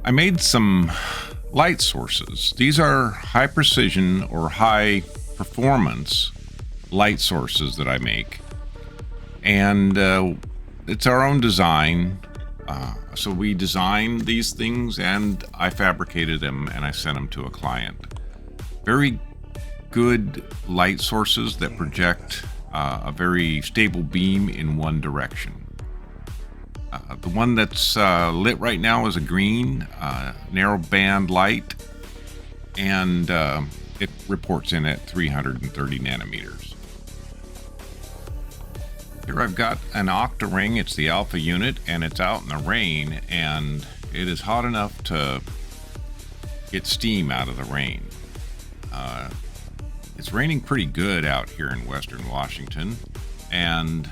I made some light sources. These are high precision or high performance light sources that I make. And it's our own design. So we designed these things and I fabricated them and I sent them to a client. Very good light sources that project a very stable beam in one direction. The one that's lit right now is a green, narrow band light, and it reports in at 330 nanometers. Here I've got an octa-ring. It's the alpha unit, and it's out in the rain, and it is hot enough to get steam out of the rain. It's raining pretty good out here in Western Washington, and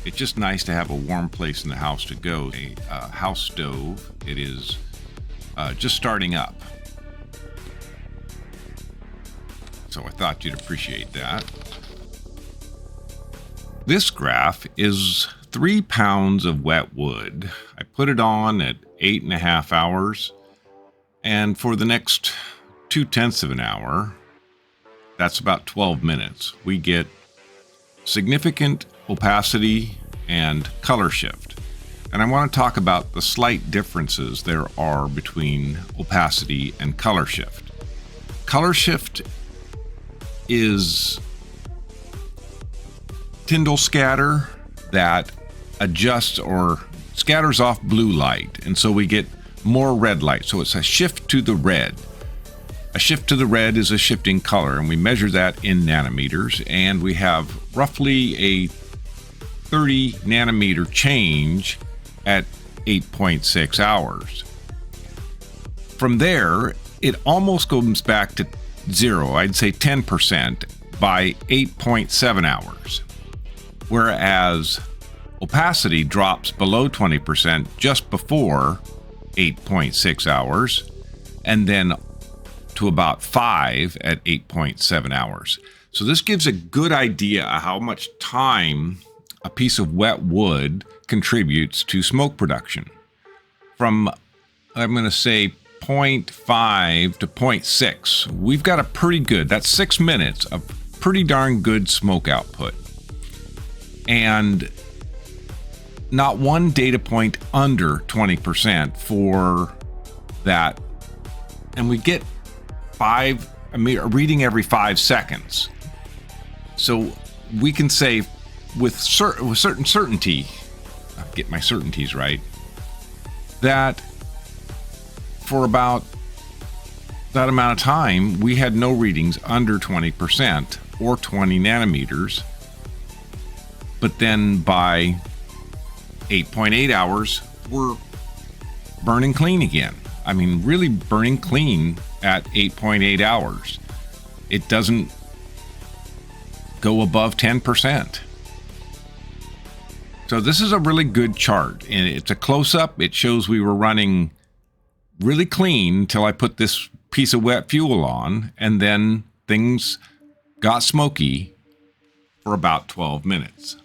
it's just nice to have a warm place in the house to go. A house stove. It is just starting up. So I thought you'd appreciate that. This graph is 3 pounds of wet wood. I put it on at 8.5 hours. And for the next 0.2 of an hour, that's about 12 minutes, we get significant opacity and color shift. And I want to talk about the slight differences there are between opacity and color shift. Color shift is Tyndall scatter that adjusts or scatters off blue light, and so we get more red light. So it's a shift to the red. A shift to the red is a shifting color, and we measure that in nanometers, and we have roughly a 30 nanometer change at 8.6 hours. From there, it almost goes back to zero, I'd say 10%, by 8.7 hours. Whereas opacity drops below 20% just before 8.6 hours, and then to about 5 at 8.7 hours. So this gives a good idea of how much time a piece of wet wood contributes to smoke production. From, I'm going to say 0.5 to 0.6, we've got a pretty good, that's 6 minutes of pretty darn good smoke output. And not one data point under 20% for that. And we get a reading every 5 seconds. So we can say with certain certainty, I'll get my certainties right, that for about that amount of time, we had no readings under 20% or 20 nanometers. But then by 8.8 hours, we're burning clean again. I mean, really burning clean at 8.8 hours. It doesn't go above 10%. So this is a really good chart, and it's a close-up. It shows we were running really clean until I put this piece of wet fuel on, and then things got smoky for about 12 minutes.